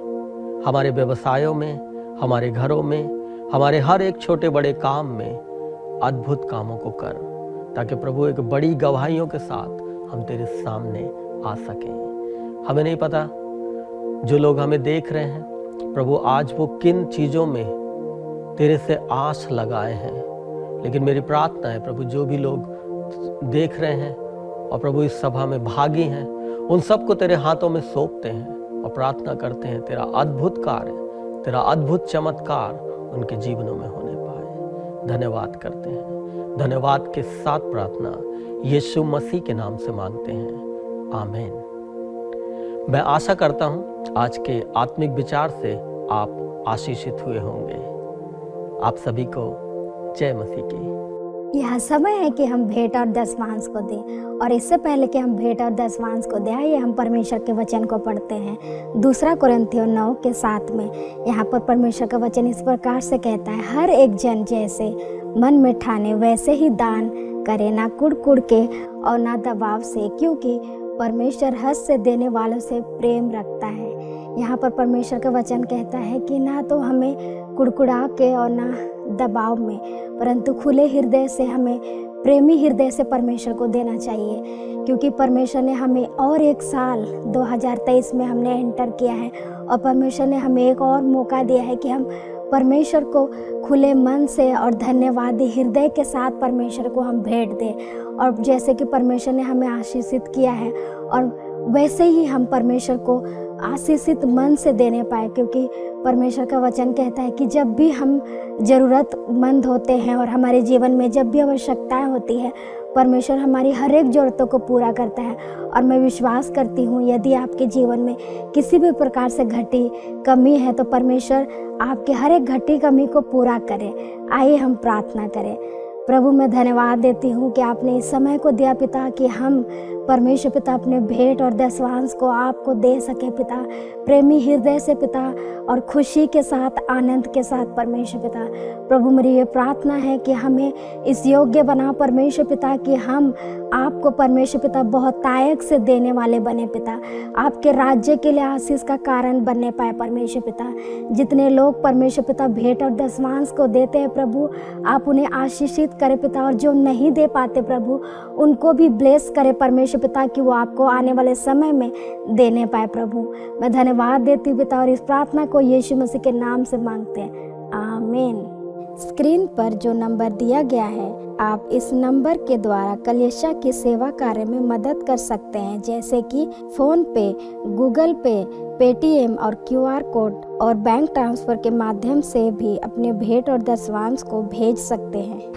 हमारे व्यवसायों में, हमारे घरों में, हमारे हर एक छोटे बड़े काम में अद्भुत कामों को कर, ताकि प्रभु एक बड़ी गवाहियों के साथ हम तेरे सामने आ सकें। हमें नहीं पता जो लोग हमें देख रहे हैं प्रभु आज वो किन चीज़ों में तेरे से आस लगाए हैं, लेकिन मेरी प्रार्थना है प्रभु जो भी लोग देख रहे हैं और प्रभु इस सभा में भागी हैं उन सबको तेरे हाथों में सौंपते हैं और प्रार्थना करते हैं तेरा अद्भुत कार्य, तेरा अद्भुत चमत्कार उनके जीवनों में होने पाए। धन्यवाद करते हैं धन्यवाद के साथ प्रार्थना यीशु मसीह के नाम से मांगते हैं, आमीन। मैं आशा करता हूं आज के आत्मिक विचार से आप आशीषित हुए होंगे। आप सभी को जय मसीह की। यह समय है कि हम भेंट और दशमांश को दें, और इससे पहले कि हम भेंट और दशमांश को दें, आइए हम परमेश्वर के वचन को पढ़ते हैं। 2 कुरिन्थियों 9:7 में यहाँ पर परमेश्वर का वचन इस प्रकार से कहता है, हर एक जन जैसे मन में ठाने वैसे ही दान करे, ना कुड़ के और ना दबाव से, क्योंकि परमेश्वर हद से देने वालों से प्रेम रखता है। यहाँ पर परमेश्वर का वचन कहता है कि ना तो हमें कुड़कुड़ा के और ना दबाव में, परंतु खुले हृदय से, हमें प्रेमी हृदय से परमेश्वर को देना चाहिए, क्योंकि परमेश्वर ने हमें और एक साल 2023 में हमने एंटर किया है, और परमेश्वर ने हमें एक और मौका दिया है कि हम परमेश्वर को खुले मन से और धन्यवादी हृदय के साथ परमेश्वर को हम भेंट दें। और जैसे कि परमेश्वर ने हमें आशीषित किया है, और वैसे ही हम परमेश्वर को आशीषित मन से देने पाए, क्योंकि परमेश्वर का वचन कहता है कि जब भी हम ज़रूरतमंद होते हैं और हमारे जीवन में जब भी आवश्यकताएं होती है, परमेश्वर हमारी हर एक ज़रूरतों को पूरा करता है। और मैं विश्वास करती हूँ यदि आपके जीवन में किसी भी प्रकार से घटी कमी है, तो परमेश्वर आपके हर एक घटी कमी को पूरा करे। आइए हम प्रार्थना करें। प्रभु, मैं धन्यवाद देती हूँ कि आपने इस समय को दिया पिता, कि हम परमेश्वर पिता अपने भेंट और दशमांश को आपको दे सके पिता, प्रेमी हृदय से पिता, और खुशी के साथ, आनंद के साथ परमेश्वर पिता। प्रभु, मेरी ये प्रार्थना है कि हमें इस योग्य बना परमेश्वर पिता, कि हम आपको परमेश्वर पिता बहुतायत से देने वाले बने पिता, आपके राज्य के लिए आशीष का कारण बनने पाए परमेश्वर पिता। जितने लोग परमेश्वर पिता भेंट और दशमांश को देते हैं प्रभु, आप उन्हें आशीषित करे पिता, और जो नहीं दे पाते प्रभु, उनको भी ब्लेस करे परमेश्वर पिता, कि वो आपको आने वाले समय में देने पाए प्रभु। मैं धन्यवाद देती हूँ पिता, और इस प्रार्थना को यीशु मसीह के नाम से मांगते हैं, आमीन। स्क्रीन पर जो नंबर दिया गया है, आप इस नंबर के द्वारा कलीसिया की सेवा कार्य में मदद कर सकते हैं, जैसे कि फोन पे, गूगल पे, पेटीएम और QR कोड और बैंक ट्रांसफर के माध्यम से भी अपने भेंट और दशमांश को भेज सकते हैं।